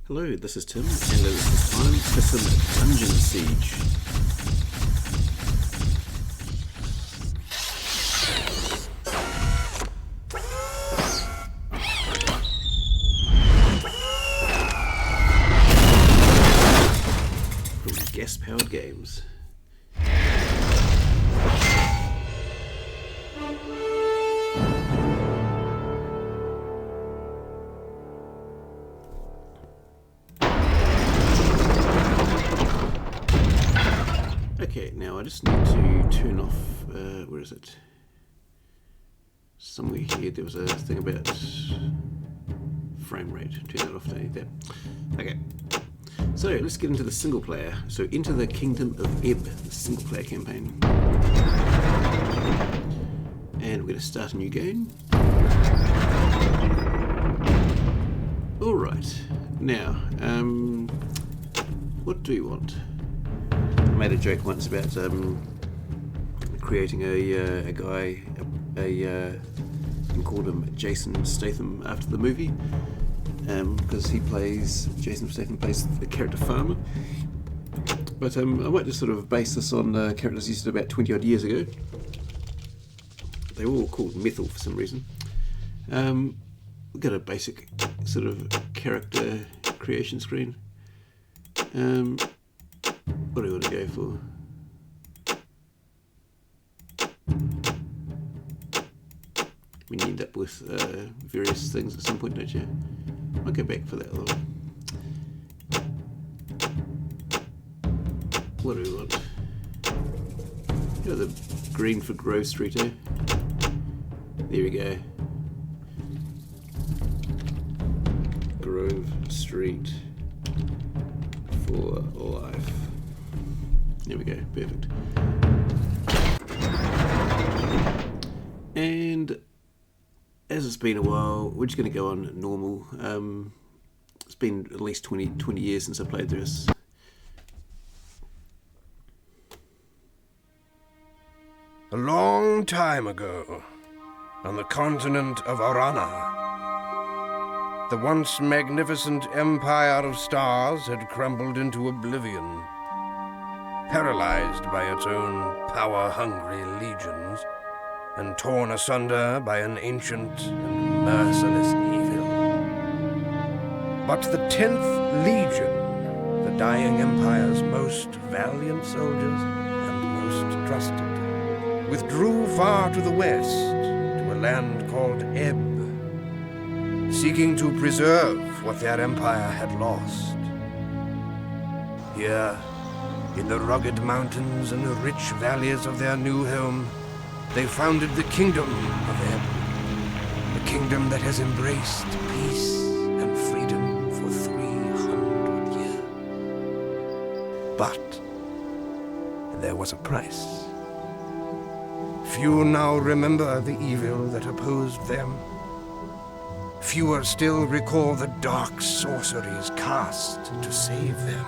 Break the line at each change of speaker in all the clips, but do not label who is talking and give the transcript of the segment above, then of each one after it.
Hello, this is Tim, and it is time for some Dungeon Siege. From Gas-Powered Games. Okay, now I just need to turn off, where is it? Somewhere here there was a thing about frame rate. Turn that off, don't need that. Okay, so let's get into the single player. So Enter the Kingdom of Ebb, the single player campaign. And we're going to start a new game. Alright, now, what do we want? I made a joke once about creating a guy, you can call him Jason Statham after the movie, because Jason Statham plays the character Farmer. But I might just sort of base this on characters used about 20 odd years ago. They were all called Methil for some reason. We've got a basic sort of character creation screen. What do we want to go for? We end up with various things at some point, don't you? I'll go back for that though. What do we want? You know, the green for Grove Street, eh? There we go. Grove Street for life. There we go, perfect. And as it's been a while, we're just going to go on normal. It's been at least 20 years since I played this.
A long time ago, on the continent of Arana, the once magnificent empire of stars had crumbled into oblivion. Paralyzed by its own power-hungry legions, and torn asunder by an ancient and merciless evil. But the 10th Legion, the dying empire's most valiant soldiers and most trusted, withdrew far to the west, to a land called Ebb, seeking to preserve what their empire had lost. Here, in the rugged mountains and the rich valleys of their new home, they founded the Kingdom of Ebb, the kingdom that has embraced peace and freedom for 300 years. But there was a price. Few now remember the evil that opposed them. Fewer still recall the dark sorceries cast to save them.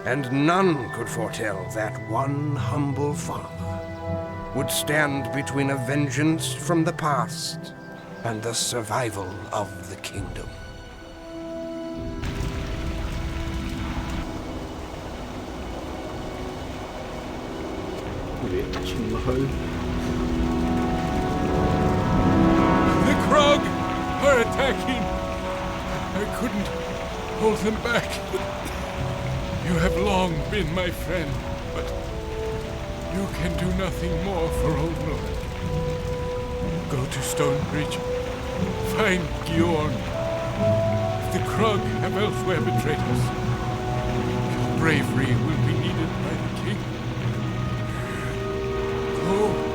And none could foretell that one humble farmer would stand between a vengeance from the past and the survival of the kingdom.
The Krug are attacking. I couldn't hold them back. You have long been my friend, but you can do nothing more for Old Lord. Go to Stonebridge. Find Gjorn. The Krug have elsewhere betrayed us. Your bravery will be needed by the king. Go.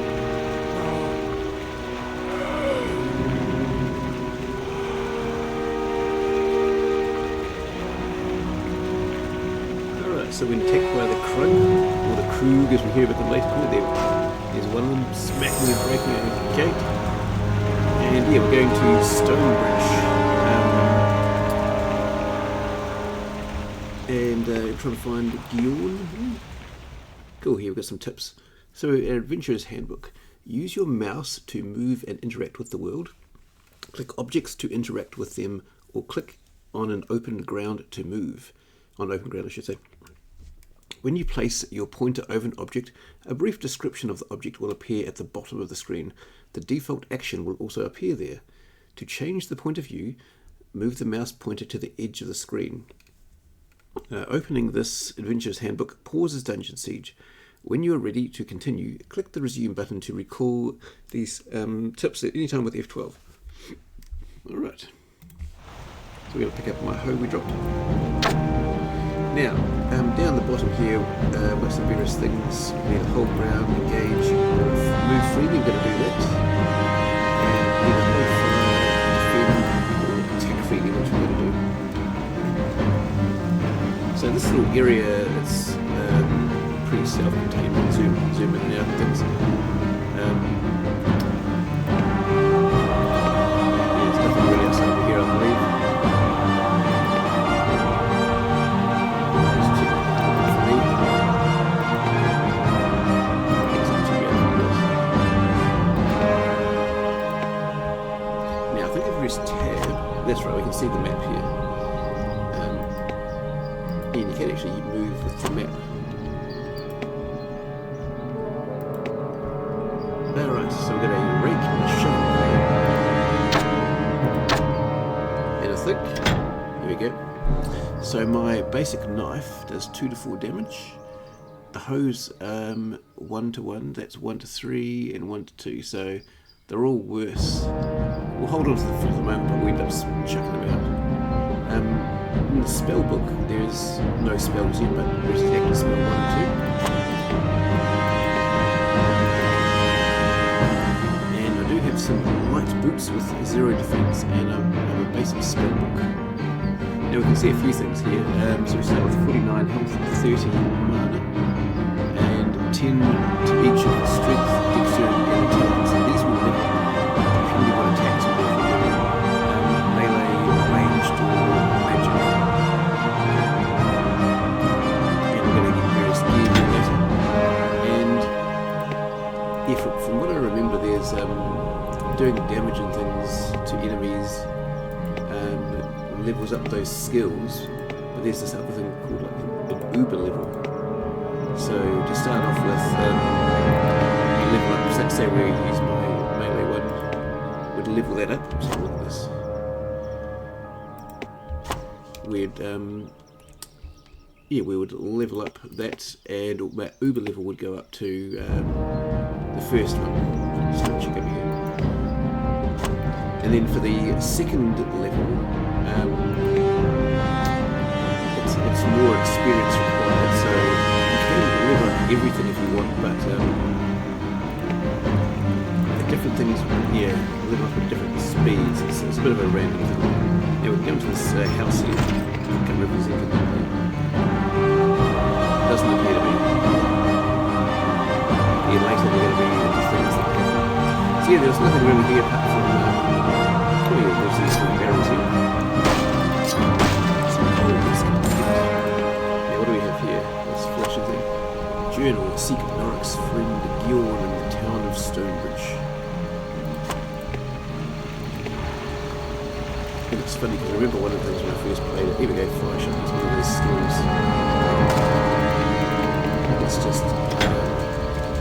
So when attacked by the Krug, or the Krug as we hear about them later called, there's one of them smacking and breaking a gate. And yeah, we're going to Stonebridge. And trying to find Gjorn. Cool, here we've got some tips. So an adventurer's handbook. Use your mouse to move and interact with the world. Click objects to interact with them, or click on an open ground to move. On open ground, I should say. When you place your pointer over an object, a brief description of the object will appear at the bottom of the screen. The default action will also appear there. To change the point of view, move the mouse pointer to the edge of the screen. Opening this Adventurer's Handbook pauses Dungeon Siege. When you are ready to continue, click the resume button to recall these tips at any time with F12. Alright. So we're going to pick up my hoe we dropped. Now, down the bottom here, with some various things. We need to hold ground, engage, move freely, we're going to do that. And either hold fire, defend, or attack freely, which we're going to do. So this little area, it's pretty self-contained. We'll zoom in and out and things. There's nothing really else over here, I believe. Just check for me. Exit to go through this. Now I think if we press tab, that's right, we can see the map here. And you can actually move with the map. Alright, so we've got a rake and a shovel. And a thick. Here we go. So my basic knife does 2 to 4 damage. The hoe's 1 to 1, that's 1 to 3 and 1 to 2, so they're all worse. We'll hold on to them for the moment, but we'll end up chucking them out. In the spell book, there's no spells in, but there's active spell 1 and 2. And I do have some light boots with 0 defense and a basic spell book. Now we can see a few things here. So we start with 49 health, 30 mana, and 10 to each of strength, dexterity, and intelligence. And these will level depending on attacks we're doing. Melee, ranged, or magic. And we're going to get various gear later. And yeah, from what I remember, there's doing damage and things to enemies. Levels up those skills, but there's this other thing called like an uber level. So to start off with, you level up, say we use my melee one, we'd level that up, so look at this. We'd, we would level up that, and that uber level would go up to the first one. Just check over here. And then for the second level, it's more experience required, so you can level up everything if you want, but the different things, level up at different speeds. It's a bit of a random thing. Now we can go into this house here, can represent it here. Doesn't appear to be. Yeah, later we're going to be into things that happen. So yeah, there's nothing really here apart from there's these little barrels here. Now what do we have here? This flashing thing. Journal. Seek Norrick's friend Gyorn in the town of Stonebridge. And it's funny because I remember one of the things when I first played it. Here we go, fire shot is one of those skills. Let's just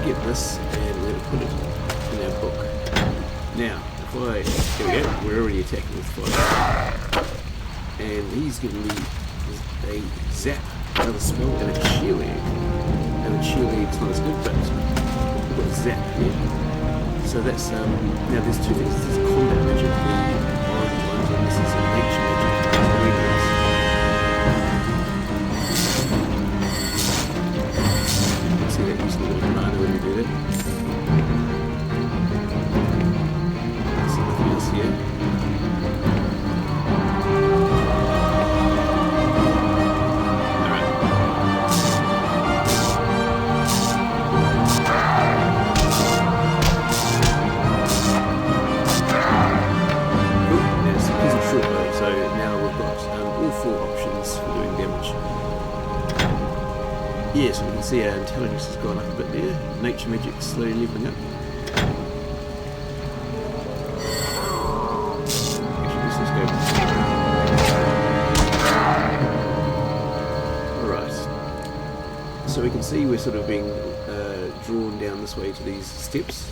get this and let it put it in our book. Now, here we go, we're already attacking with fire. And he's giving me a zap, another spell, and a cheerlead. And the cheerlead's not as good, but we've got a zap here. So that's, now there's two things. This is combat magic, the orange ones, and this is a nature magic, the green ones. You can see that using a little mana when we do that. Here. Yeah, so we can see our intelligence has gone up a bit there. Nature magic slowly leveling up. Actually, let's just go. So we can see we're sort of being drawn down this way to these steps.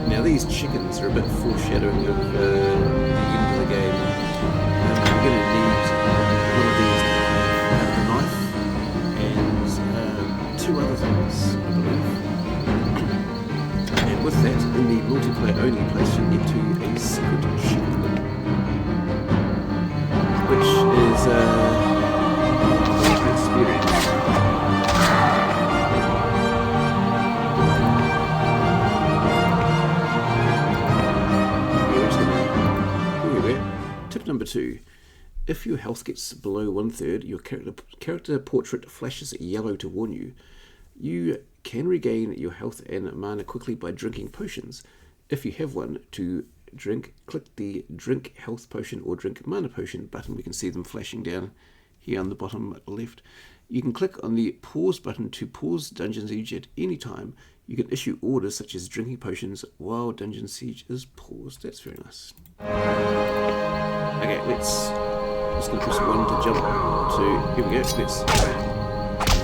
Now these chickens are a bit foreshadowing of the end of the game. We're going to need one of these to knife and two other things, I believe. And with that, in the multiplayer only place, you get to a secret chicken, which is quite an experience. Tip number 2. If your health gets below 1/3, your character portrait flashes yellow to warn you. You can regain your health and mana quickly by drinking potions. If you have one to drink, click the Drink Health Potion or Drink Mana Potion button. We can see them flashing down here on the bottom left. You can click on the Pause button to pause Dungeon Siege at any time. You can issue orders such as drinking potions while Dungeon Siege is paused. That's very nice. Okay, I'm just going to press 1 to jump to, here we go, let's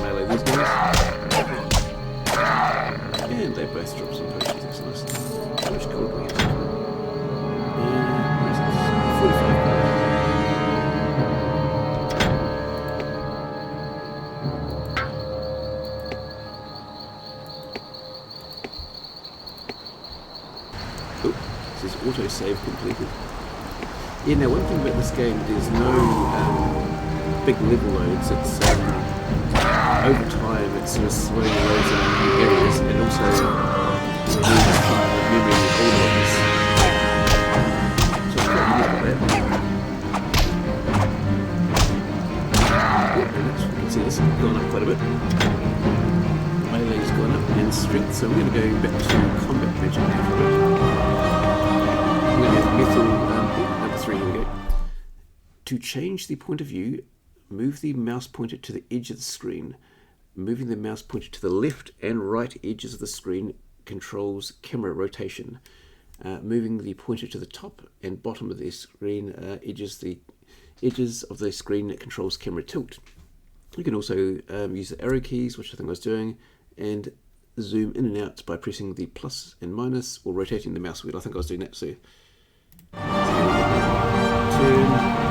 melee these guys. And they both drop some potions, that's nice. How much gold do we get? Where is it? 45 gold. Oh, it says auto-save completed. Yeah, now one thing about this game, there's no big level loads. It's over time, it's sort of slowly loading new areas, and also removes time of memory and all of this. So it's quite unique about that. Oh, and you can see this has gone up quite a bit. Melee's gone up, and strength. So we're going to go back to combat magic now for a bit. We're going to have methyl. 3, here we go. To change the point of view, move the mouse pointer to the edge of the screen. Moving the mouse pointer to the left and right edges of the screen controls camera rotation. Moving the pointer to the top and bottom of the screen edges of the screen that controls camera tilt. You can also use the arrow keys, which I think I was doing, and zoom in and out by pressing the plus and minus or rotating the mouse wheel. I think I was doing that, so turn,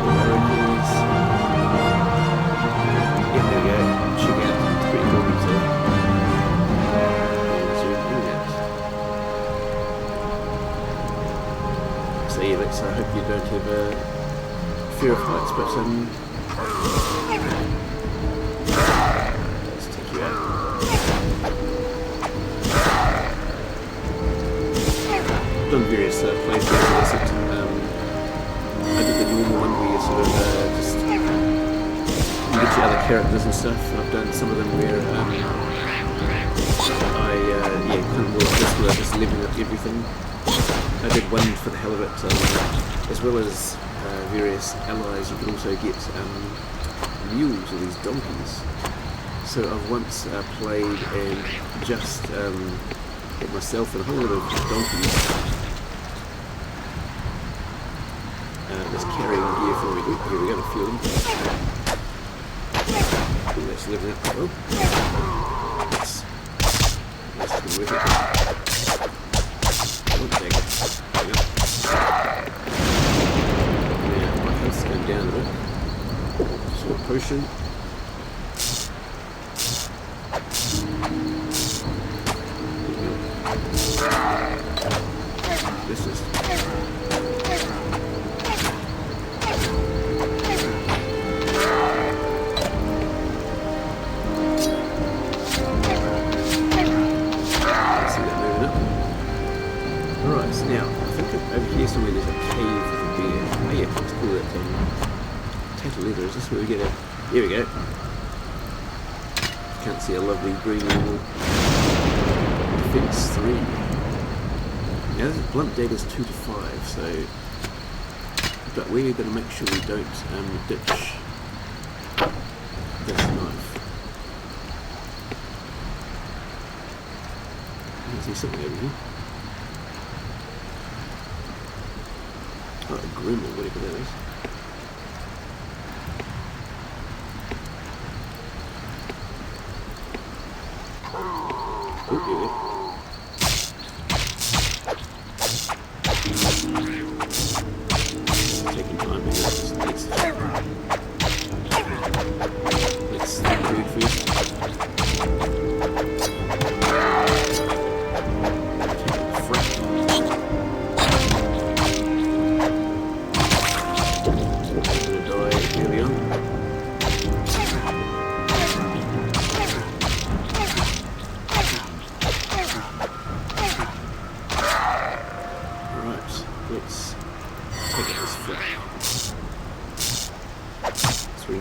arrow keys. Yeah, there we go. Check out. It's pretty cool detail. And zoom in and out. So yeah, I hope you don't have a fear of heights, but let's take you out. I've done various playthroughs of this. I did the normal one where you sort of just you get your other characters and stuff. I've done some of them where I kind of more like this where I just leveling up everything. I did one for the hell of it, as well as various allies. You can also get mules or these donkeys. So I've once played and just hit myself and a whole lot of donkeys. That's carrying gear for me. Ooh, here we go, a few of them. Ooh, that's living up. Oh. That's been worth it. Oh, dang it. There we go. Now, my health's going down a bit. So a potion. This is... Now, I think over here somewhere there's a cave with a bear. Oh yeah, let's call it Total Leather. Is this where we get it? Here we go. Can't see a lovely green wall. Defense 3. Now this blunt dagger's 2 to 5, so... But we're going to make sure we don't ditch this knife. I can see something over here. Oh, a grim or whatever that is. Oh, yeah. Taking time here. Let's food first.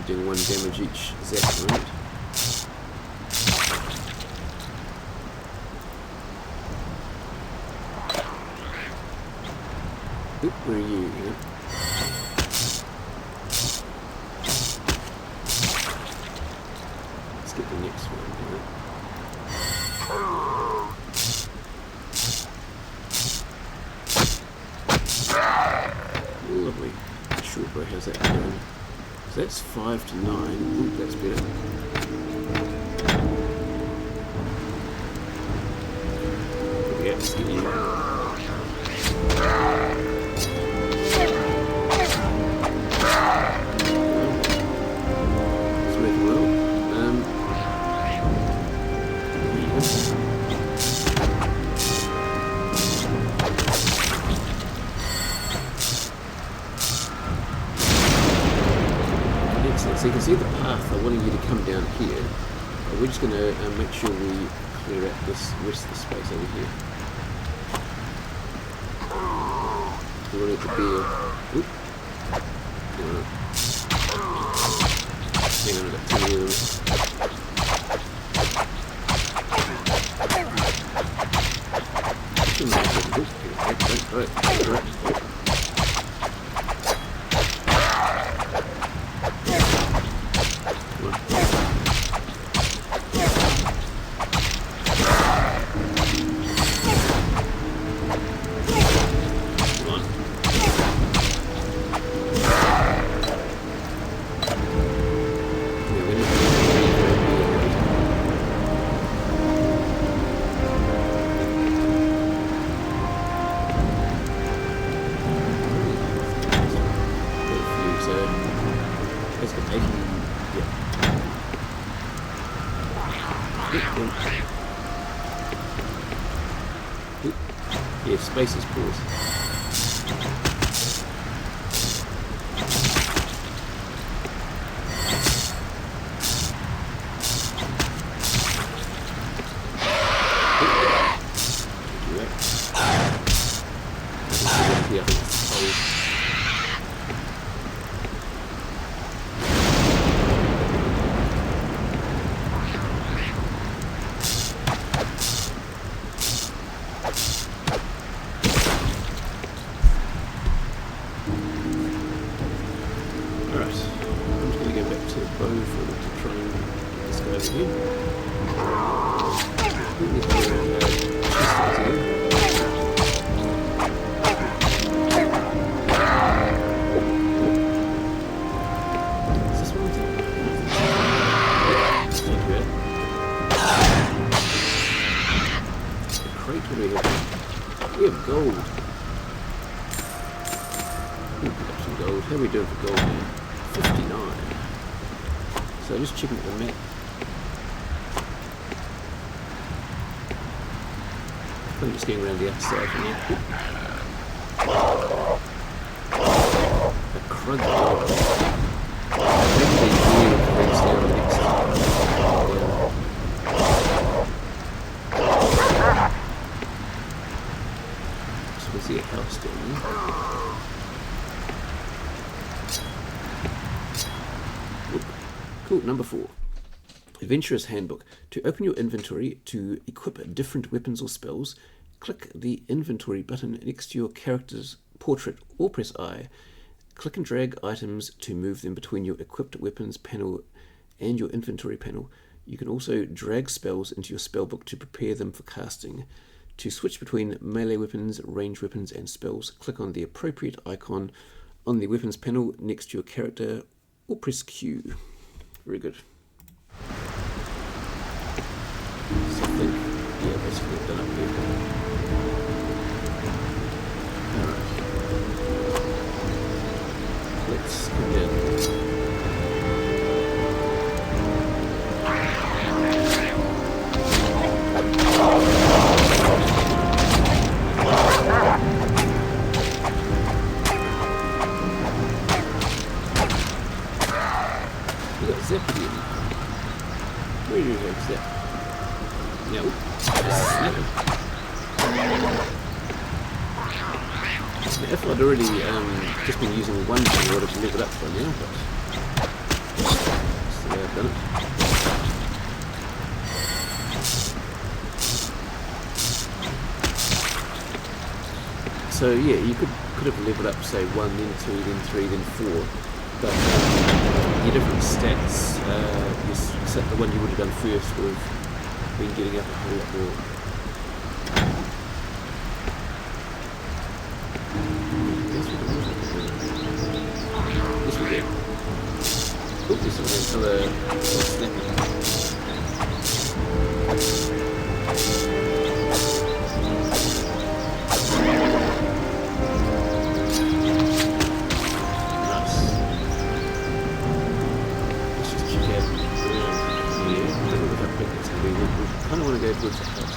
Doing 1 damage each zap, right? Oop, where are you? Yeah. Let's get the next one. Yeah. Lovely. Sure, bro, how's that going? So that's 5 to 9. Ooh, that's better. Yeah, let's get you. It's working well. So you can see the path. I wanted you to come down here. We're just going to make sure we clear out this rest of the space over here. We want it to be a... Oop. Hang on, I've got too many of them. Right. Yeah, space is paused. We have gold. Ooh, pick up some gold. How are we doing for gold now? 59. So just checking the map. I'm just getting around the other side from here. A Krug gold. Maybe they do brings down next time. So we see a house down there. Oop. Cool, number 4. Adventurer's Handbook. To open your inventory to equip different weapons or spells, click the inventory button next to your character's portrait or press I. Click and drag items to move them between your equipped weapons panel and your inventory panel. You can also drag spells into your spellbook to prepare them for casting. To switch between melee weapons, ranged weapons, and spells, click on the appropriate icon on the weapons panel next to your character, or press Q. Very good. So I think, yeah, basically I've done up here. Alright. Let's come down. Zip again. Where do you have zip? No. Snap it. Now, if I'd already just been using one thing, I would have leveled up by now, but still I've done it. So yeah, you could have leveled up, say 1, then 2, then 3, then 4, but your different stats, the one you would have done first would have been getting up a whole lot more. Yes, we did. Oh, there's another snappy. I don't want to go towards the house.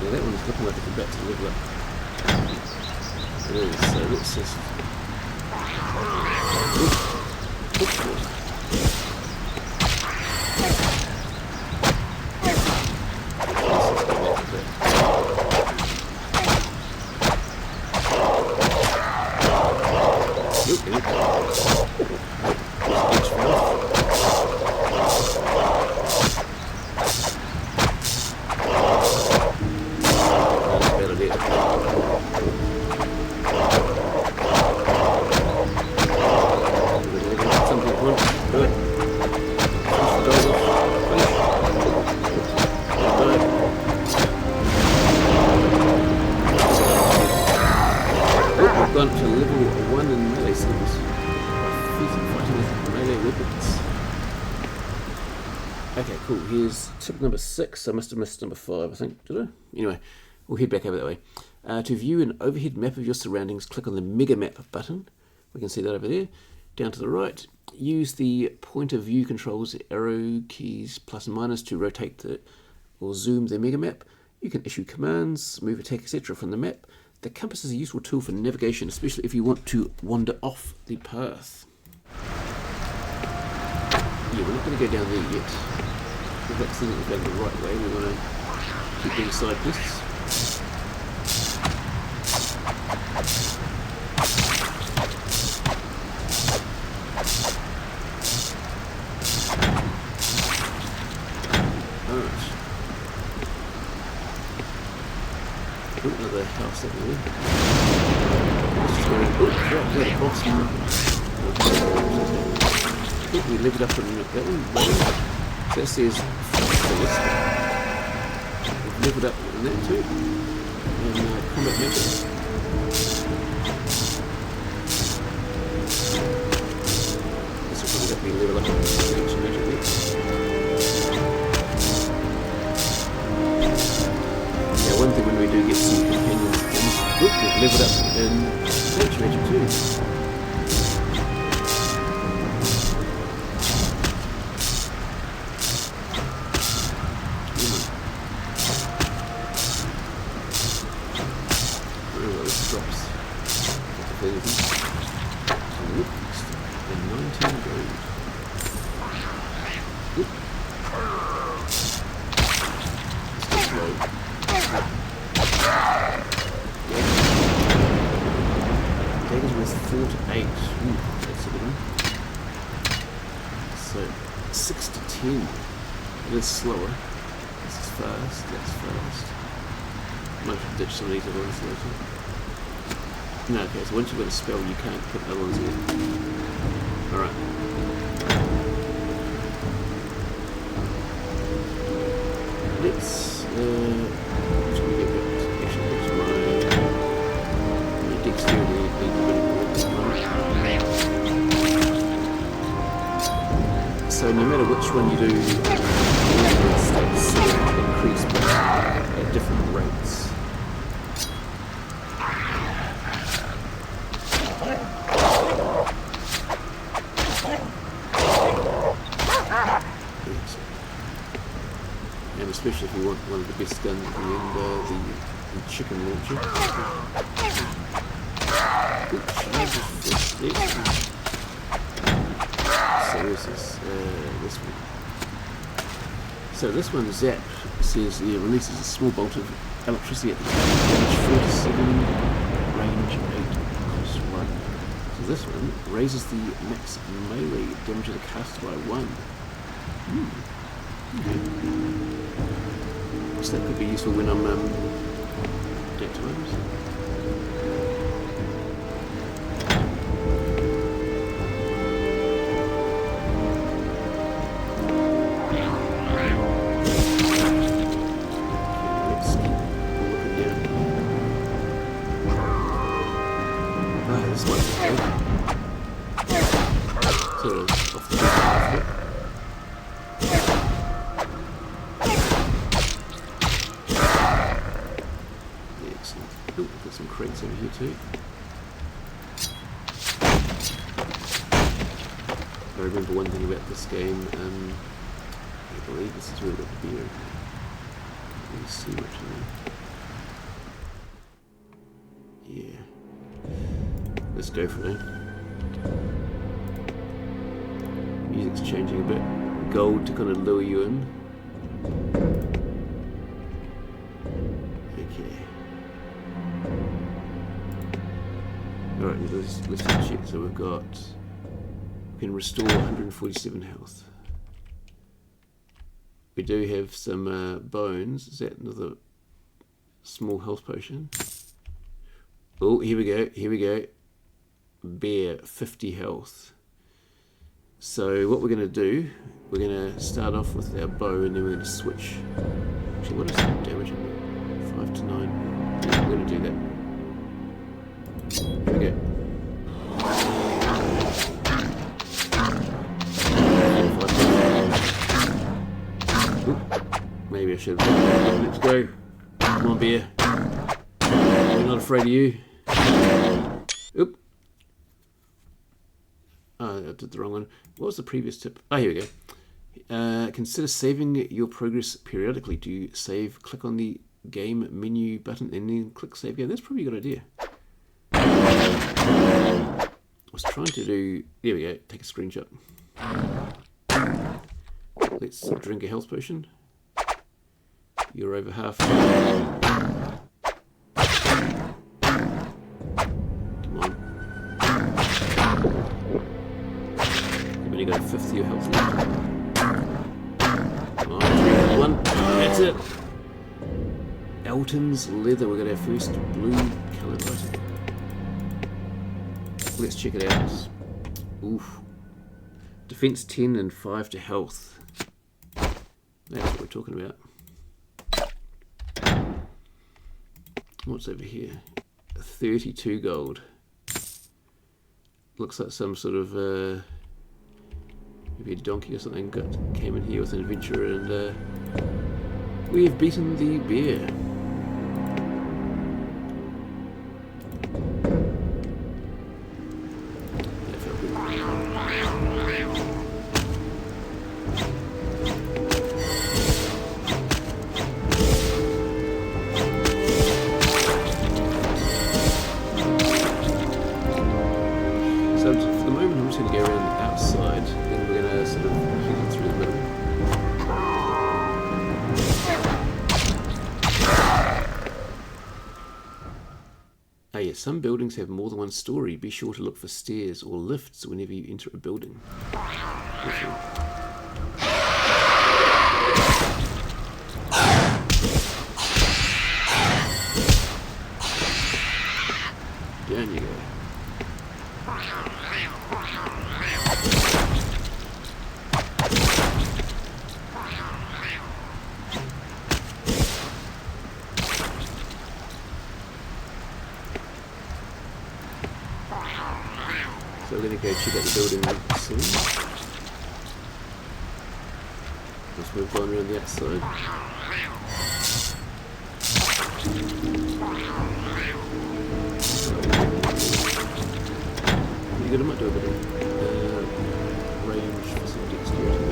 Yeah, that one's looking like it's about to level up. It is, so let's just... Gone to level 1 in melee skills. Fighting with melee weapons. Okay, cool. Here's tip number 6. I must have missed number 5, I think. Did I? Anyway, we'll head back over that way. To view an overhead map of your surroundings, click on the Mega Map button. We can see that over there. Down to the right. Use the point of view controls, arrow keys plus and minus to rotate or zoom the Mega Map. You can issue commands, move, attack, etc. from the map. The compass is a useful tool for navigation, especially if you want to wander off the path. Yeah, we're not going to go down there yet. We've got to see that we're going the right way. We want to keep doing side quests. Alright. Another house over there. Let's just go in. Oh, crap, there's a boss now. I think we leveled up on that one. So that says we've leveled up on that too. And combat magic. This will probably let me level up on action magic next. One thing when we do get some companions, we've leveled up in nature magic too. Very well, this drops. And 19 gold. It's low. Daggers with 4 to 8. Ooh, that's a good one. So 6 to 10. It is slower. This is fast. That's fast. Might have to ditch some of these other ones later. No, okay, so once you've got a spell, you can't put other ones in. Alright. Let's, just gonna get back to, actually, that's my dexterity needs a bit of work at the moment. So no matter which one you do, the stats increase but at different rates. And especially if you want one of the best guns at the end, the chicken launcher. Which charges this. So this one. So this one, Zap, says it releases a small bolt of electricity at the time. Damage 47, range 8, cost 1. So this one raises the max melee damage of the caster by 1. Okay. So that could be useful when I'm dead times. Crypts over here too. I remember one thing about this game, I believe this is where we got the beer. Let me see what's in there. Yeah. Let's go for it. Music's changing a bit. Gold to kind of lure you in. Alright, let's just check. So we can restore 147 health. We do have some bones. Is that another small health potion? Oh, here we go. Bear, 50 health. So what we're going to do, we're going to start off with our bow and then we're going to switch. Actually, what is the damage in there? 5 to 9. Yeah, we're going to do that. Here we go. Oop, maybe I should have. Let's go. Come on, bear. We're not afraid of you. Oop. Oh, I did the wrong one. What was the previous tip? Oh, here we go. Consider saving your progress periodically. Do you save? Click on the game menu button and then click save game. That's probably a good idea. I was trying to do... There we go. Take a screenshot. Let's drink a health potion. You're over half. Come on. You've only got 50 of health left. Come on, 3, 1. That's it. Elton's leather. We've got our first blue coloured item. Let's check it out. Oof. Defense 10 and 5 to health. That's what we're talking about. What's over here? 32 gold. Looks like some sort of maybe a donkey or something came in here with an adventure, and we have beaten the bear. Some buildings have more than one story. Be sure to look for stairs or lifts whenever you enter a building. Down you go. So we're going to go check out the building soon. Just move on around the outside. Pretty good, I might do a bit of range for some dexterity.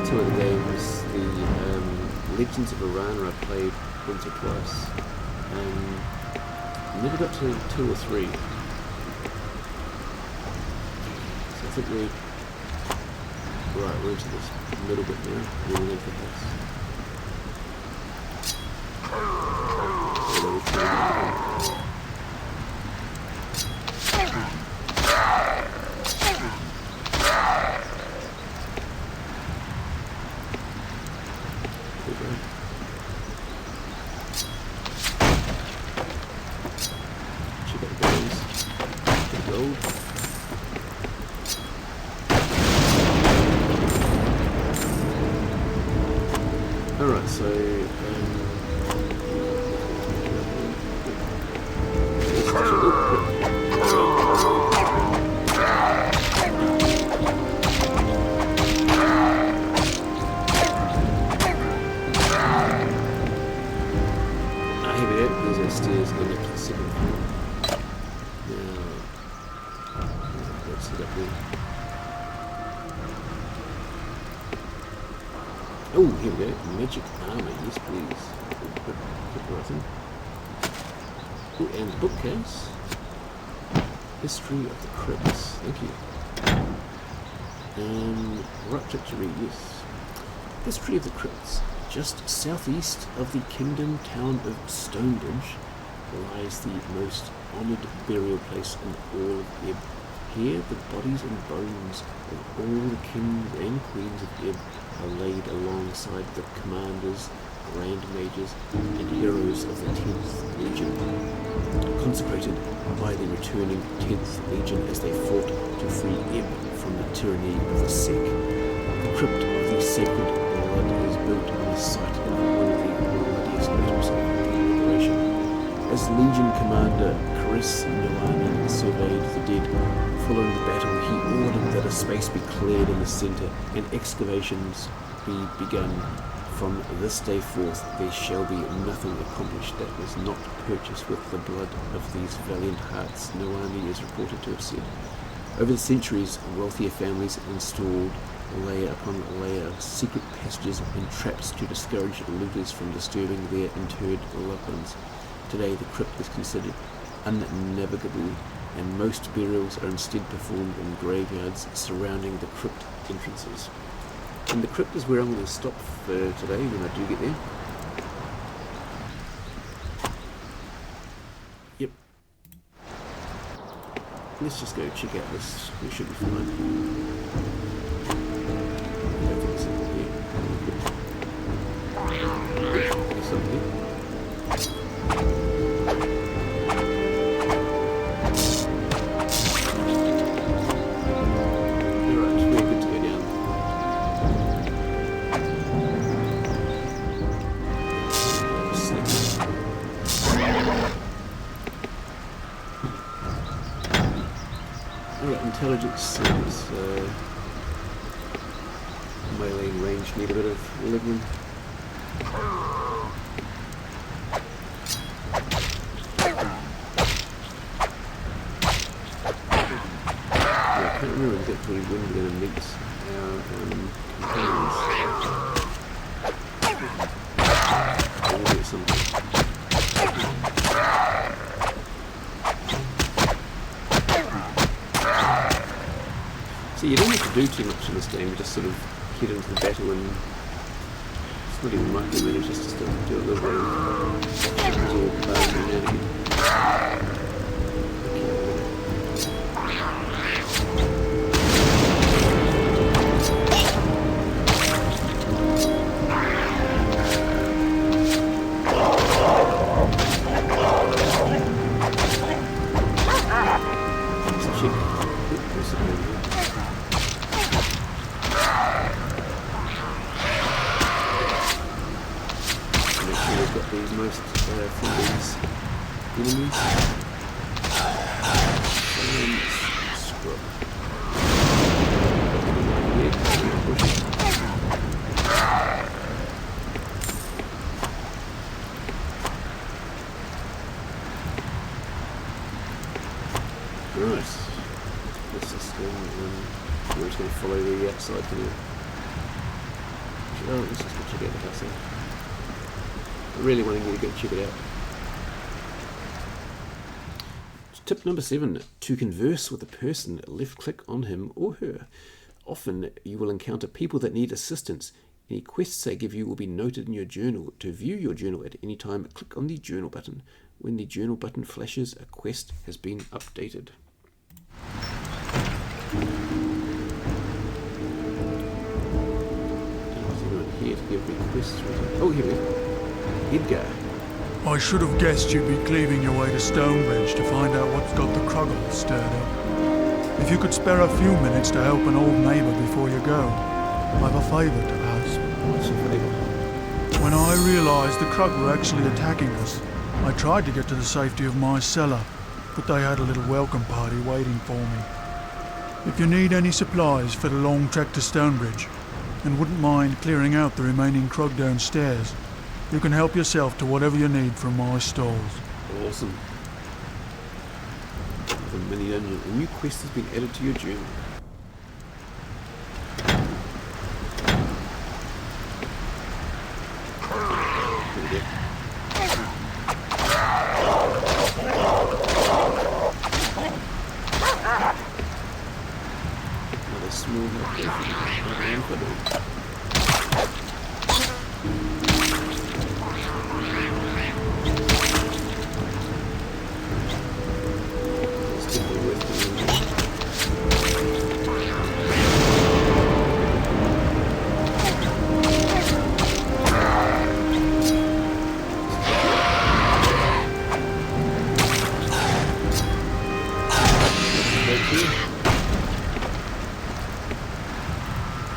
Two of the games, the Legends of Arana I played once or twice, never got to 2 or 3. So I think we're into this middle bit now, moving into the house. Alright, so here we go, these are stairs going up to the second floor. Now, let's sit up there. Oh, here we go. Magic armor. Yes, please. Oh, and bookcase. History of the Crypts. Thank you. And right click to read. Yes. History of the Crypts. Just southeast of the kingdom town of Stonebridge lies the most honoured burial place in all of Ebb. Here, the bodies and bones of all the kings and queens of Ebb are laid alongside the commanders, grand mages, and heroes of the 10th Legion, consecrated by the returning 10th Legion as they fought to free Ebb from the tyranny of the Sec. The crypt of the sacred blood is built on the site of one of the bloodiest battles of the operation. As Legion Commander Chris Noani surveyed the dead, following the battle, he ordered that a space be cleared in the centre and excavations be begun. From this day forth, there shall be nothing accomplished that was not purchased with the blood of these valiant hearts, Noami is reported to have said. Over the centuries, wealthier families installed layer upon layer of secret passages and traps to discourage looters from disturbing their interred loved ones. Today, the crypt is considered unnavigable, and most burials are instead performed in graveyards surrounding the crypt entrances. And the crypt is where I'm going to stop for today when I do get there. Yep. Let's just go check out this. We should be fine. I don't think it's in here. There's something here. Intelligence is melee range, need a bit of living. I can't remember exactly when we're going to meet our companions. We'll get something. So you don't have to do too much in this game, you just sort of head into the battle and it's not even micromanage, it's just to do a little bit of absorb bars and again. person over here. Make sure we've got the most from these enemies. And scrub. Yeah, push it. Right. Let's just go and we're just going to follow the outside for now. Oh, let's just go check out the house there. I really want you to go check it out. Tip number 7. To converse with a person, left click on him or her. Often you will encounter people that need assistance. Any quests they give you will be noted in your journal. To view your journal at any time, click on the journal button. When the journal button flashes, a quest has been updated. Here to give me quests. Oh, here we go. Edgaar.
I should have guessed you'd be cleaving your way to Stonebridge to find out what's got the Krug all stirred up. If you could spare a few minutes to help an old neighbour before you go, I've a favour to ask.
What's your favour?
When I realised the Krug were actually attacking us, I tried to get to the safety of my cellar, but they had a little welcome party waiting for me. If you need any supplies for the long trek to Stonebridge, and wouldn't mind clearing out the remaining Krug downstairs, you can help yourself to whatever you need from my stalls.
Awesome. The mini dungeon. A new quest has been added to your journal. Here we go. Another small health potion.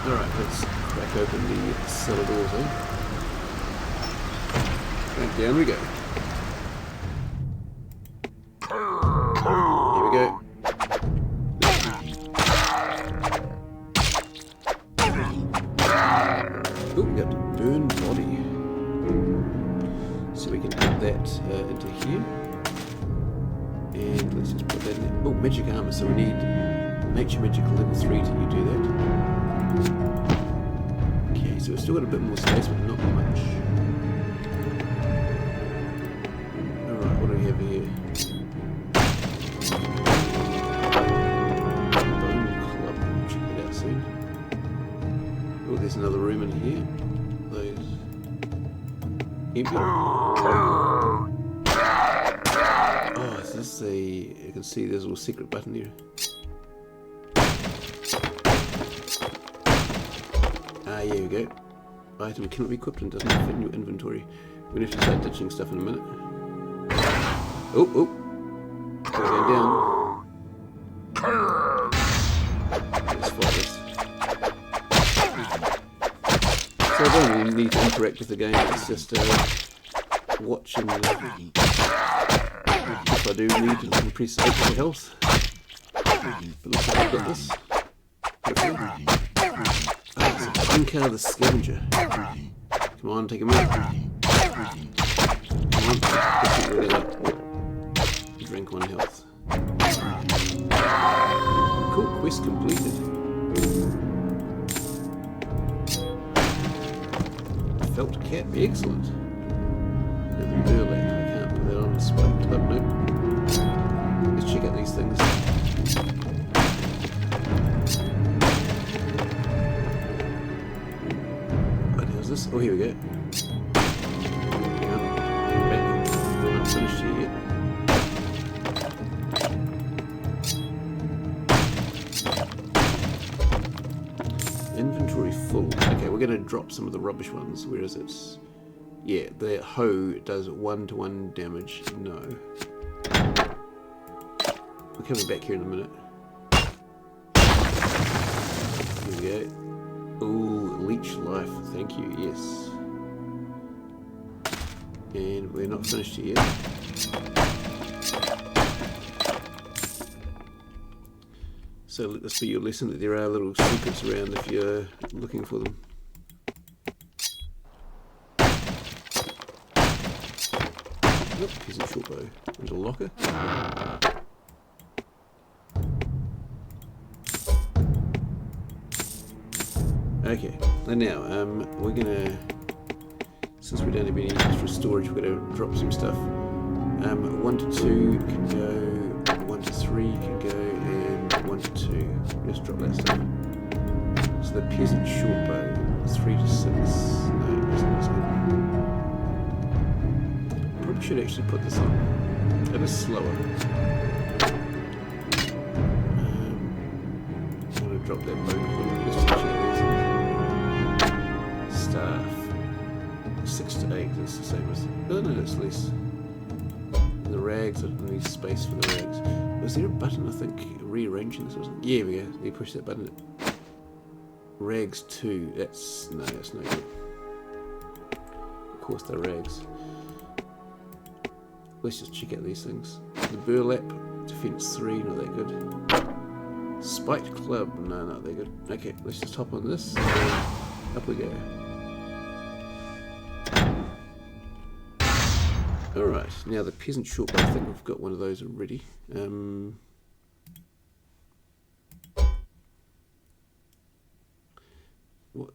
Alright, let's crack open the cellar doors, eh? And down we go. Here we go. Oh, we got burned body. So we can put that into here. And let's just put that in there. Oh, magic armor, so we need nature magical level 3 till you do that. Okay, so we've still got a bit more space, but not much. Alright, what do we have here? Bone club. Check that out soon. Oh, there's another room in here. Those empty. Oh, is this a... You can see there's a little secret button there. Here we go. Item cannot be equipped and doesn't fit in your inventory. We're going to have to start ditching stuff in a minute. Oh, oh. We're going down. Let's fight this. So I don't really need to interact with the game, it's just watch and if I do need to press H for health. But looks like I've got this. Drink out of the scavenger. Come on, take him out. Come on, we're gonna drink 1 health. Cool, quest completed. Felt cap, excellent. Another burlap, I can't put that on a spike club, nope. Let's check out these things. Oh, here we go. Back. We're not finished here yet. Inventory full. Okay, we're going to drop some of the rubbish ones. Where is it? Yeah, the hoe does 1-to-1 damage. No. We're coming back here in a minute. go. Ooh, leech life. Thank you. Yes. And we're not finished yet. So let this be your lesson that there are little secrets around if you're looking for them. Nope, peasant short bow. There's a locker. Okay, and now we're gonna, since we don't have any extra storage, we're gonna drop some stuff. 1 to 2 can go, 1 to 3 can go, and 1 to 2. Just drop that stuff. So the peasant short bow, 3 to 6. No, that's good. Probably should actually put this on. That is slower. I'm gonna drop that bow. Let's check these. Staff. 6 to 8 is the same as. Oh no, that's less. And the rags, I need space for the rags. Was there a button, I think, rearranging this or something? Yeah, we go. You push that button. Rags 2. That's no good. Of course, they're rags. Let's just check out these things. The burlap, defense 3, not that good. Spiked club, no, not that good. Okay, let's just hop on this. And up we go. Alright, now the peasant short bow, I think we've got one of those already.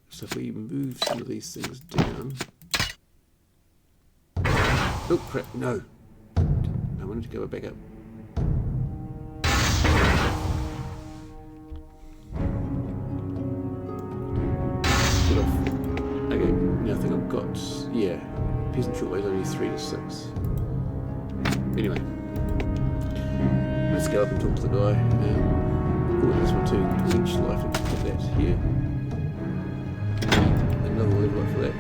So if we move some of these things down. Oh crap, no. I wanted to go back up. Get off. Okay, now I think I've got, yeah, peasant short bow is only 3 to 6. Anyway, let's go up and talk to the guy. Oh, this one too, leech life, let's put that here. Another level up for that.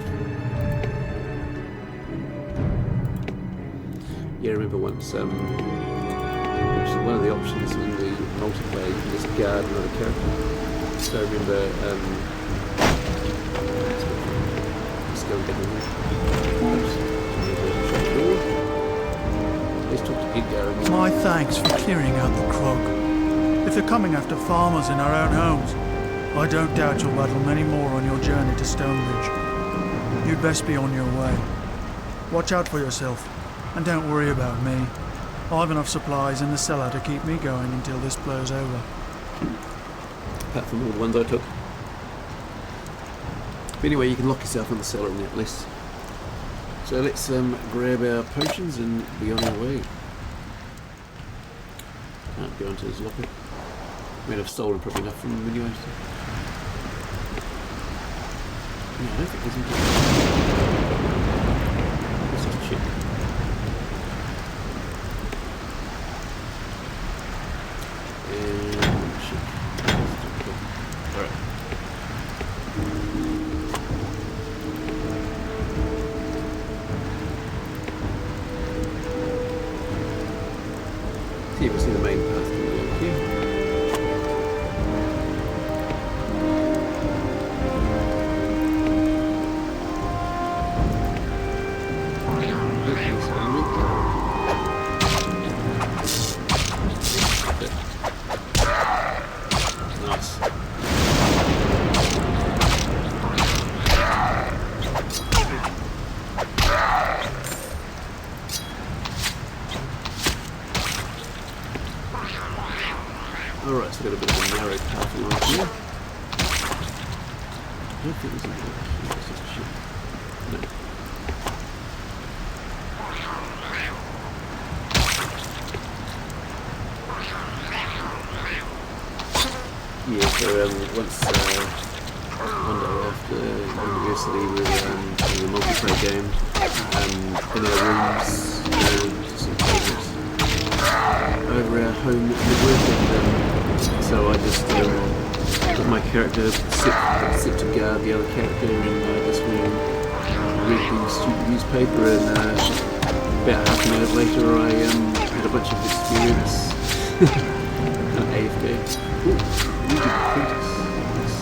Yeah, I remember once, one of the options in the multiplayer, you can just guard another character. So I remember, let's go down here. Oops. Let's talk to Edgaar.
My thanks for clearing out the Krug. If they're coming after farmers in our own homes, I don't doubt you'll battle many more on your journey to Stonebridge. You'd best be on your way. Watch out for yourself, and don't worry about me. I've enough supplies in the cellar to keep me going until this blows over.
Apart from all the ones I took. But anyway, you can lock yourself in the cellar in that list. So let's grab our potions and be on our way. Can't go into his locker. I mean, I've stolen probably enough from him anyway. So. No, I don't think there's anything. Let's just check. And check. Alright. See if we see the main path coming along here. Nice. Alright, so we've got a bit of a narrow path along here. I don't think there's anything here, it's just a ship. No. Yeah, so once one day after university we were in a multiplayer game in our rooms and some tables over our home network, and so I just with my character set to guard the other character, and I just went and read the student newspaper, and about half an hour later I had a bunch of experience. AFK. Ooh, Prentice. Nice.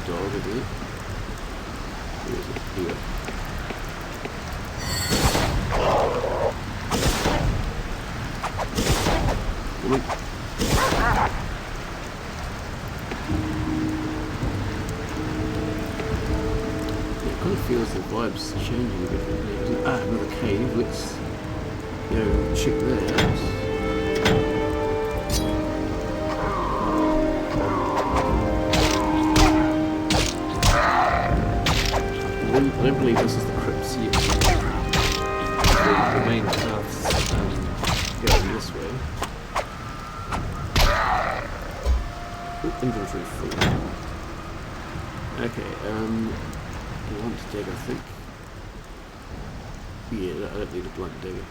dog, isn't it? Where is it? Here. Come on. It kind of feels the vibes changing a bit. Ah, another cave. Let's go check that out. I don't believe this is the Crypts yet. The main paths going this way. Ooh, inventory full. Okay, blunt dagger, I think. Yeah, I don't need a blunt dagger.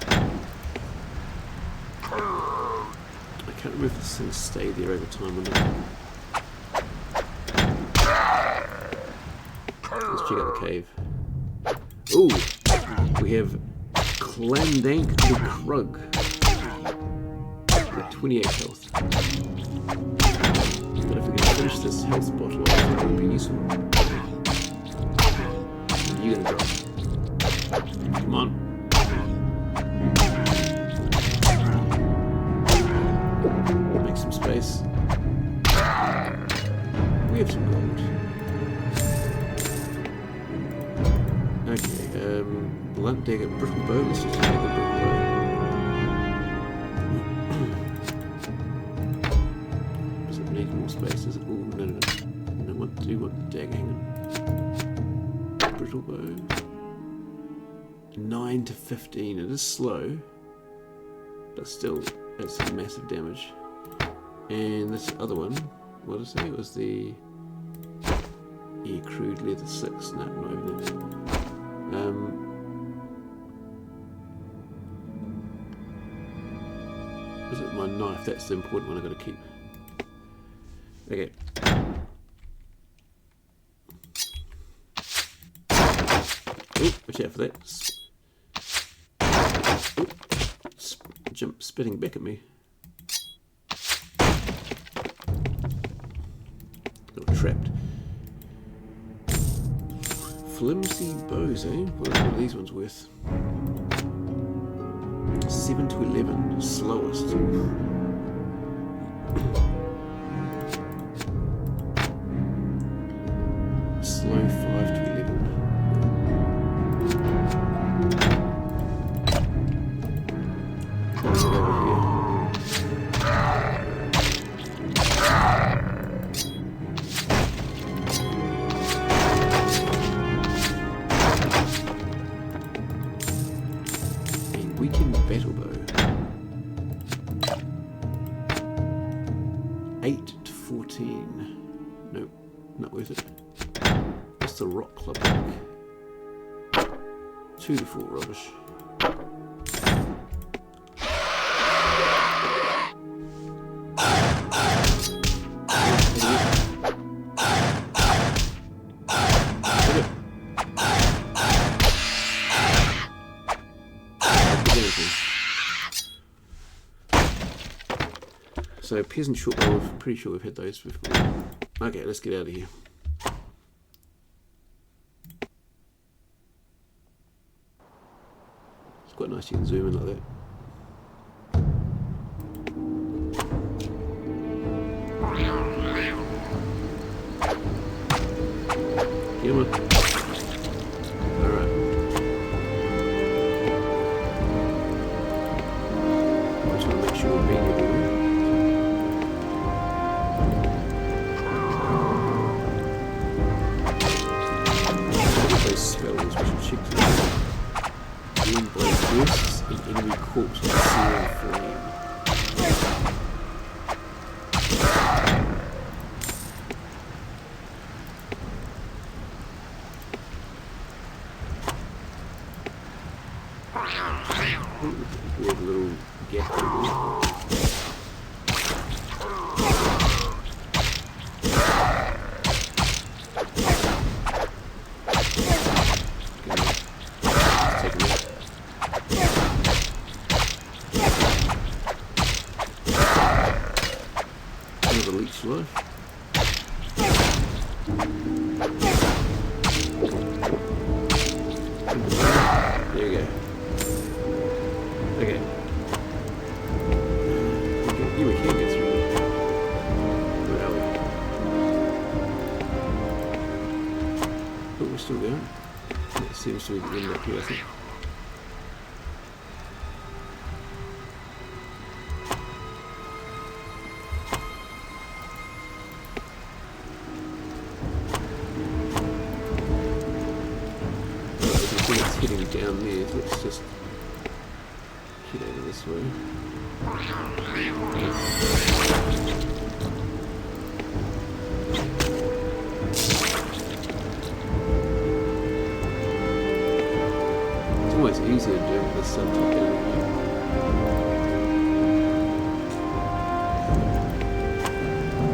I can't remember if this thing stayed there over time or not. Let's check out the cave. Ooh, we have Clandank the Krug with 28 health. But if we can finish this health bottle off, it would be useful. You're gonna drop. Come on. Make some space. We have some gold. Okay, blunt dagger, brittle bow. Let's just take the brittle bow. Does it need more space? Is it? Ooh, no. I do want the dagger. Hang on. Brittle bow. 9 to 15. It is slow, but still, it's some massive damage. And this other one, what did I say? It was the crude leather 6. No, not even that. Was it my knife? That's the important one I've got to keep. Okay. Oh, watch out for that. Oh, jump spitting back at me. Got trapped. Flimsy bows, eh? What are these ones worth? 7 to 11, slowest. Slow 5 to 11. What's it over here? Battle bow. 8 to 14. Nope, not worth it. What's the rock club like? 2 to 4 rubbish. So peasant short bow, I'm pretty sure we've had those before. Okay, let's get out of here. It's quite nice you can zoom in like that. Come on. Alright. I just want to make sure we're being everywhere. Spells, which will check through. Green blade bursts an enemy corpse with a searing flame. We have a little gap over there. But we're still going. It seems to be the end up here, I think. It's heading down there, so let's just head over this way. It's always easier doing this top down here.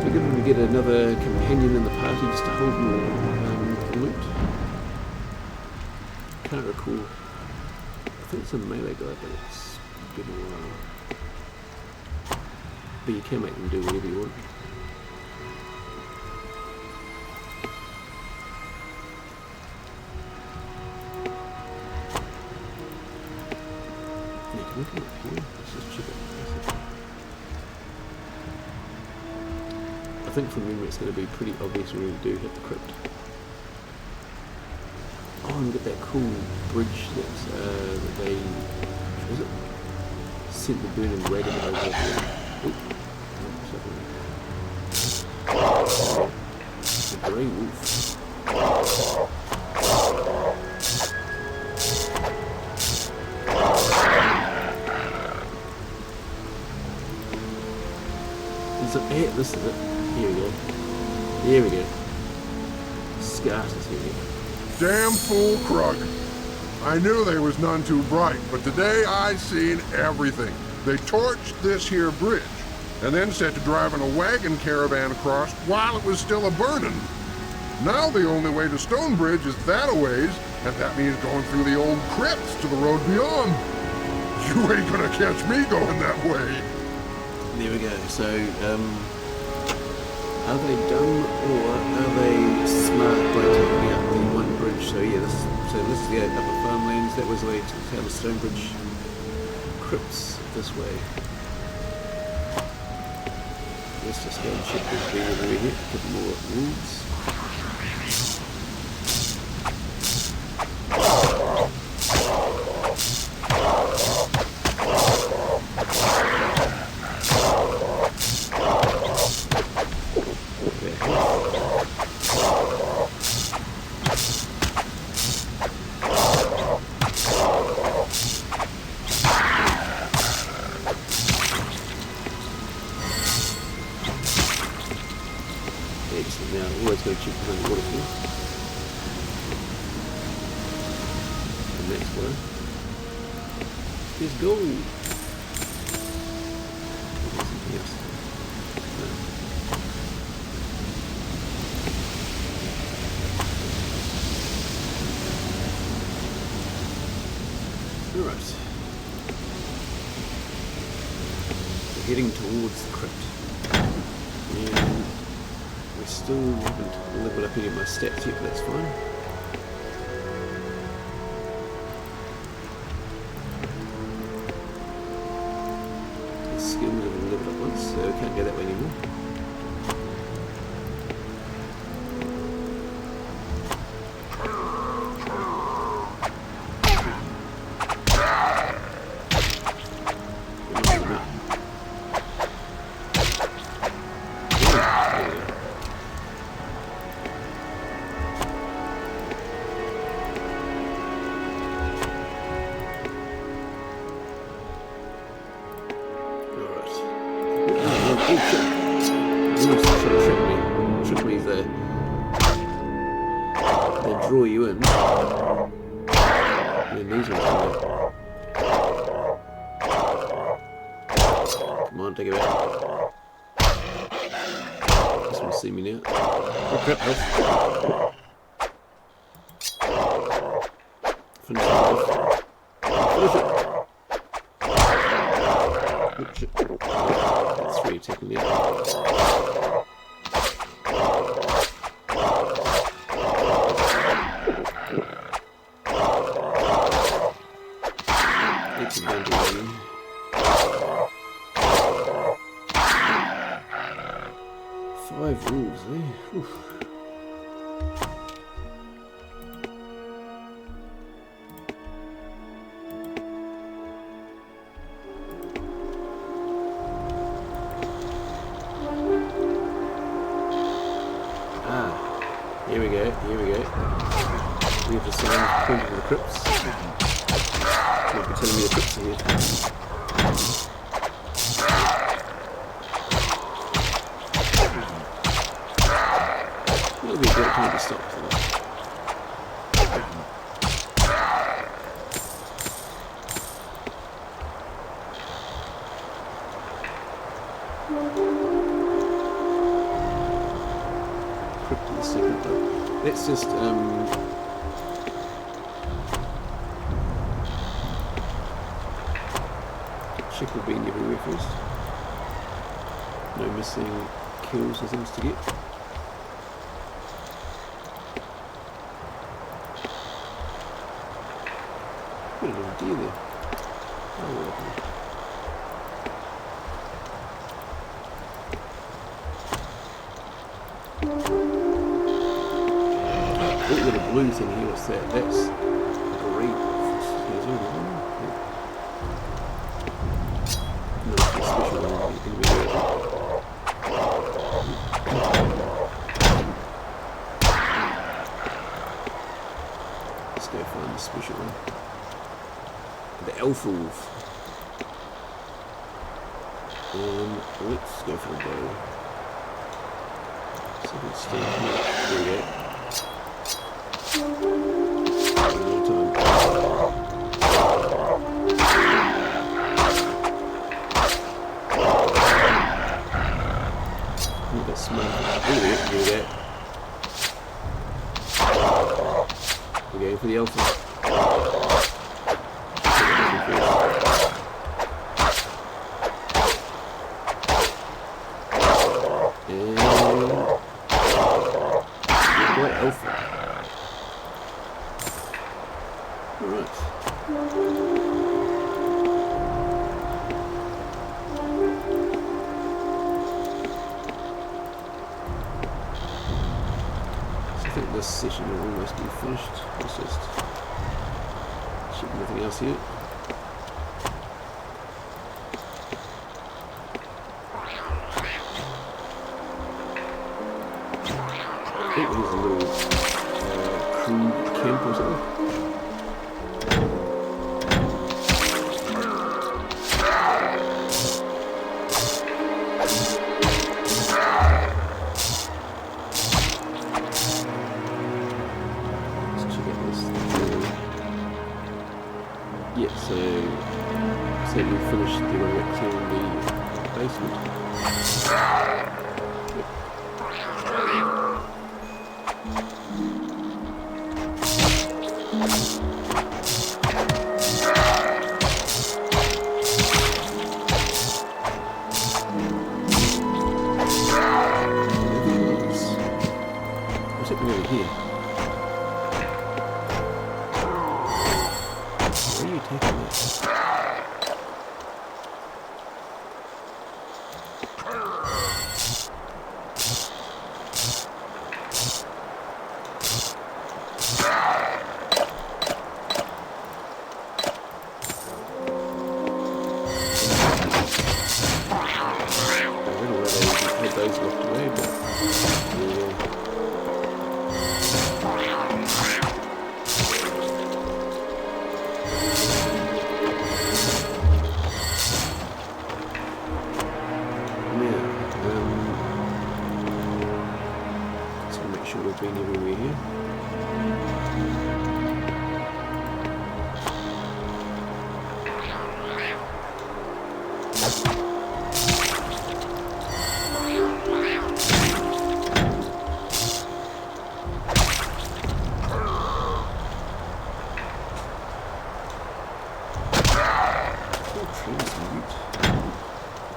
We're going to get another companion in the party just to hold more loot. Can't recall. I think it's a melee guy, but it's been a while. But you can make them do whatever you want. Yeah, can we come up here? Let's just check it. I think from memory it's going to be pretty obvious when we do hit the crypt. Oh, and get that cool bridge that they, was it? Sent the burning wagon over here. Oop. The grey wolf. Is it? Yeah, this is it. Here we go. There we go. Scarce is here.
Damn fool Krug. I knew they was none too bright, but today I seen everything. They torched this here bridge, and then set to driving a wagon caravan across while it was still a-burning. Now the only way to Stonebridge is that-a-ways, and that means going through the old crypts to the road beyond. You ain't gonna catch me going that way.
There we go. So, are they dumb or are they smart by taking out the one bridge? So yeah, this is the upper Farmlands. That was the way to the town of Stonebridge. Crypts this way. Let's just go and check this being over here. A couple more wolves. Now, always go check behind the waterfall. The next one is gold. Something else. No. Alright. We're heading towards the crypt. And I still haven't leveled up any of my stats yet, but that's fine. The skills have been leveled up once, so I can't go that way anymore. Trick me, they draw you in. And then these ones come out. Come on, take it back. This one will see me now. Oh crap, health. Finish it off. Finish it. Oh shit. That's 3 taking me out. Five rules, eh? Oof. Here we go, here we go. We have the sign pointing to the crypts. Might be telling me the crypts are here. It'll be a great time to stop. Crypt of the secret. Let's just check the bean everywhere first. No missing kills or things to get. Got a little deer there. Oh, lovely. Oh, got a blue thing here. What's that? That's great. Here's all one. No, it's a special one. Let's go find the special one. The elf wolf. Let's go for the bow. So we stand here. There we go. Look at smoke. Here we go. We're going for the elf wolf. I think this session will almost be finished. Let's just check nothing else here. I think there's a little Krug camp or something. Yeah, so we finished the erecting the basement. Yep. What's happening over here? Where are you taking this? Those locked away, but just want to make sure we've been everywhere here.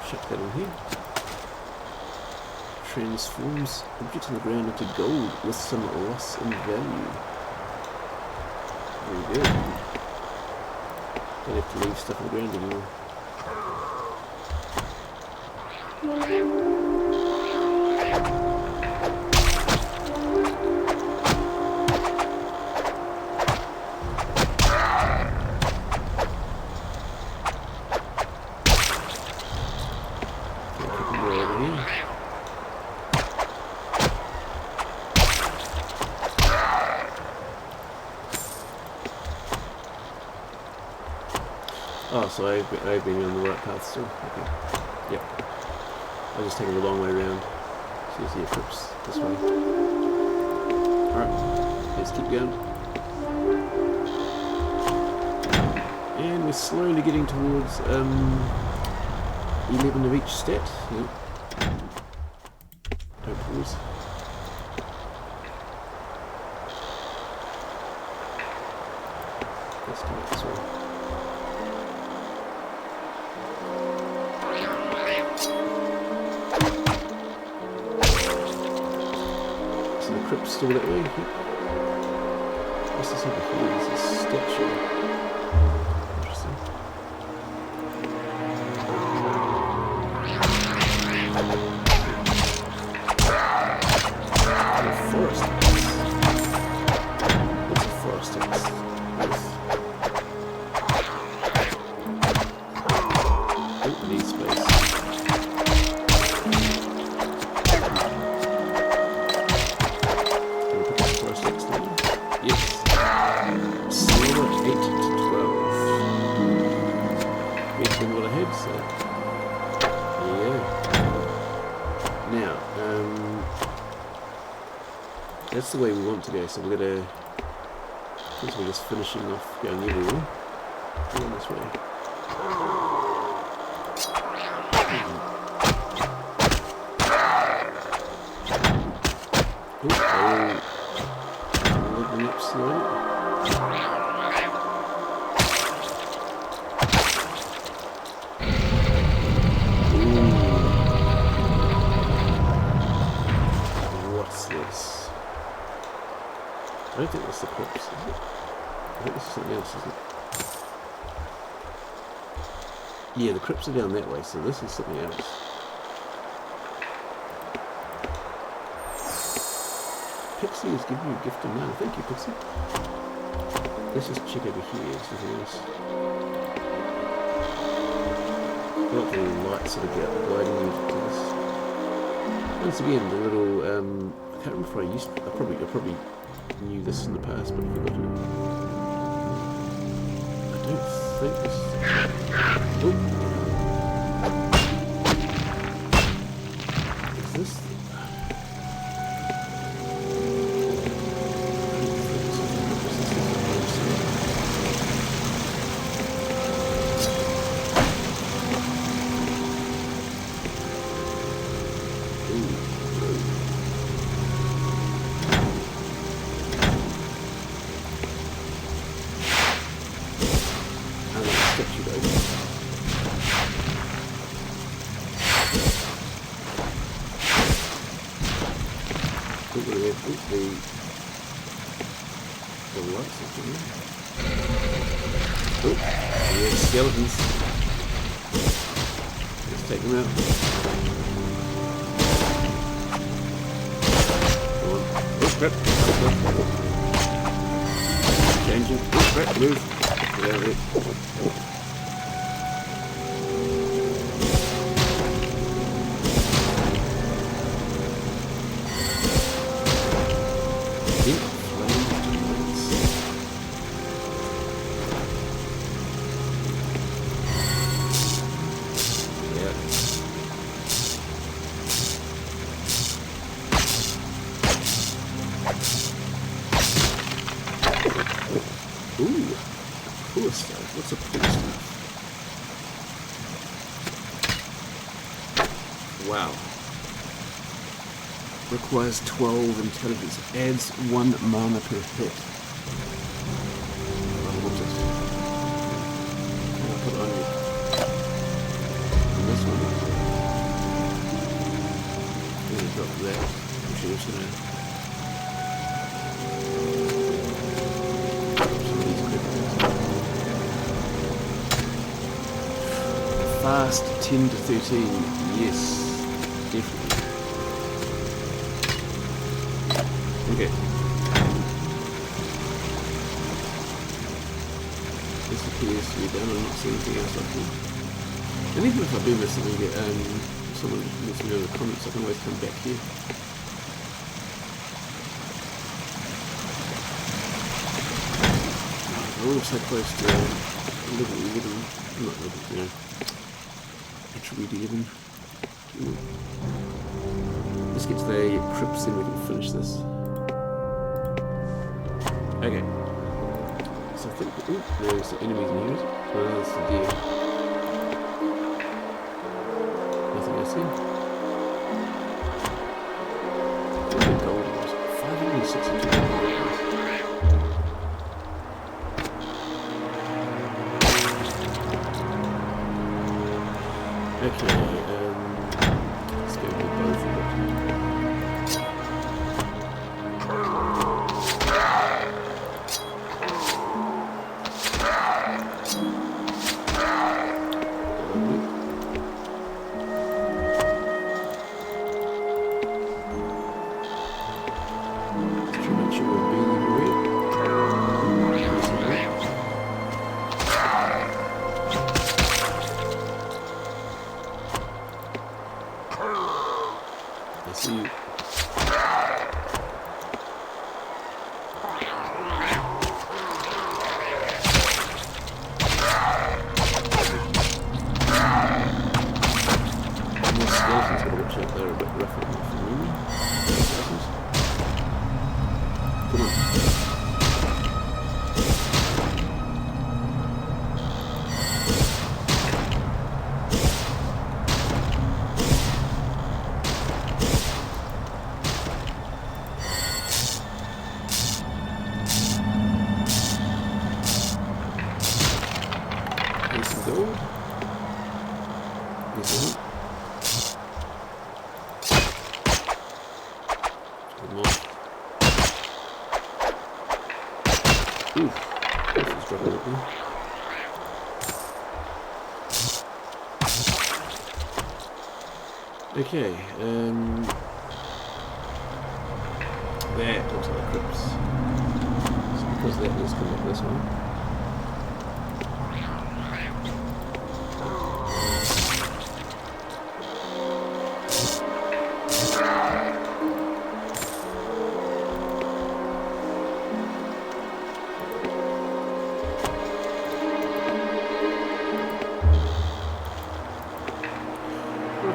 Check that on here. Transforms objects on the ground into gold with some loss in value. Very good. Don't have to leave stuff on the ground anymore. Oh, so I've been on the right path still. Okay. Yep. I'll just take the long way around. So you see your Crypts this way. Alright, let's keep going. And we're slowly getting towards 11 of each stat. Yep. Don't pause. Let's do it this way. So the Crypt's still that way. Yep. What's this over here? This is a statue. Interesting. Forest. What's a forest? Oh, need space. Can we put that forest next time? Yes. Silver 8 to 12. Making what ahead, so yeah. Now, that's the way we want to go, so we're gonna. I think we're just finishing off going everywhere. Going this way. Leveling up slowly. What's this? I don't think that's the Crypts, is it? I think this is something else, isn't it? Yeah, the Crypts are down that way, so this is something else. Pixie is giving you a gift of mana. Thank you, Pixie. Let's just check over here, is there anything else? I like the light sort of guiding you to this. Once again, the little, I can't remember if I probably knew this in the past, but I've forgotten it. I don't think this is... Oh! Is this... The lights are doing. Oh, yeah, skeletons. Let's take them out. Come on. Oh, crap. Changing. Oh, crap. Move. Get out of there. What's a pool stuff? Wow. Requires 12 intelligence. Adds 1 mana per hit. I want it. Can I put it on you? And this one. I'm going to drop that. I'm sure it's going to... Fast 10 to 13, yes, definitely. Okay. This appears to be done. I'm not seeing anything else I can. And even if I do miss something, someone lets me know in the comments, I can always come back here. Oh, we're so close to 11. Not 11, yeah. Attribute 11. Let's get to the crypts, then we can finish this. Okay. So I think, there's the enemies in here. Oh, that's the deer. Nothing else here. Gold was 562 gold. Okay, let's go with both of it. Okay, that looks like Crypts. So because that, let's come back this way.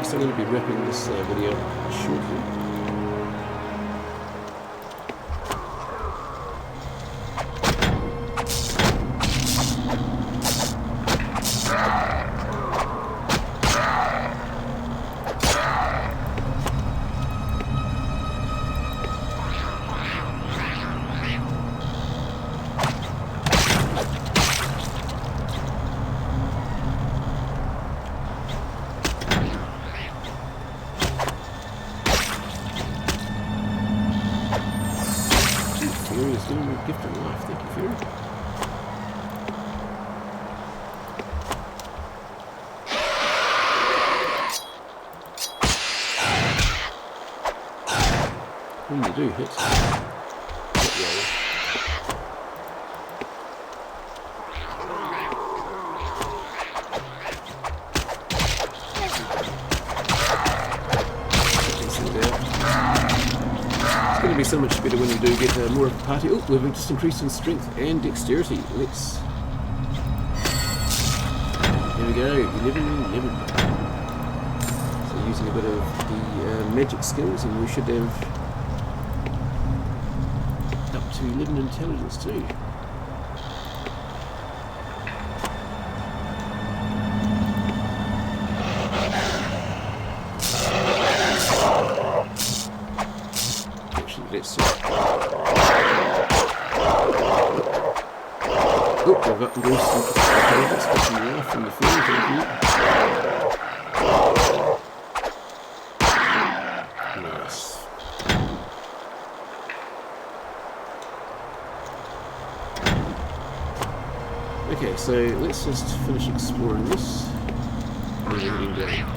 So I'm going to be wrapping this video shortly. Gift of life, thank you, Fury. When you do hit, it's going to be so much better when you do get more of the party. Oh, we've just increased in strength and dexterity. Let's. There we go, 11. So using a bit of the magic skills, and we should have up to 11 intelligence too. Let's see. Oh, we've got some intelligence, got some life from the field, thank you. Nice. Okay, so let's just finish exploring this. And then we're heading down.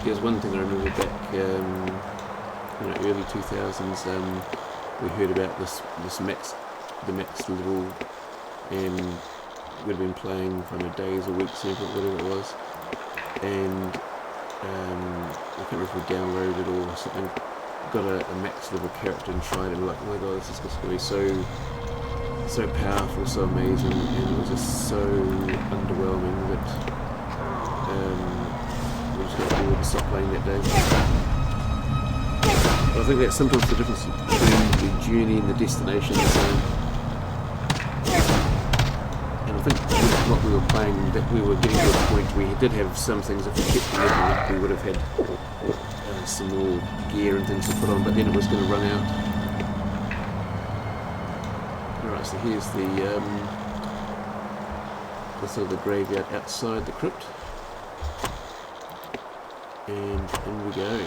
there's one thing I remember back, early 2000s. We heard about the max level, and we'd been playing for days or weeks, whatever it was, and I can't remember if we downloaded it or something. Got a max level character and tried it, and like, oh my god, this is going to be so powerful, so amazing, and it was just so underwhelming that we just got bored and stopped playing that day. But I think that's sometimes the difference between the journey and the destination. And I think what we were playing, that we were getting to a point we did have some things, if we kept leveling up, we would have had some more gear and things to put on, but then it was going to run out. Alright, so here's the sort of the graveyard outside the crypt, and in we go.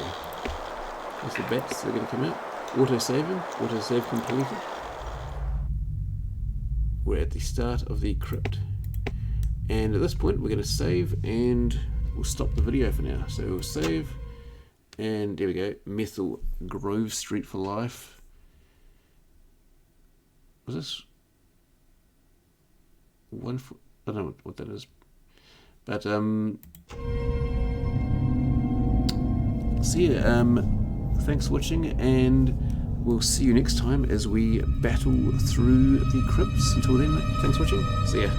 There's the bats that are going to come out. Auto-save completed. We're at the start of the crypt, and at this point we're going to save, and we'll stop the video for now. So we'll save, and there we go. Methyl Grove Street for life. Was this 1 foot? I don't know what that is, but so yeah, thanks for watching, and we'll see you next time as we battle through the crypts. Until then, thanks for watching. See ya.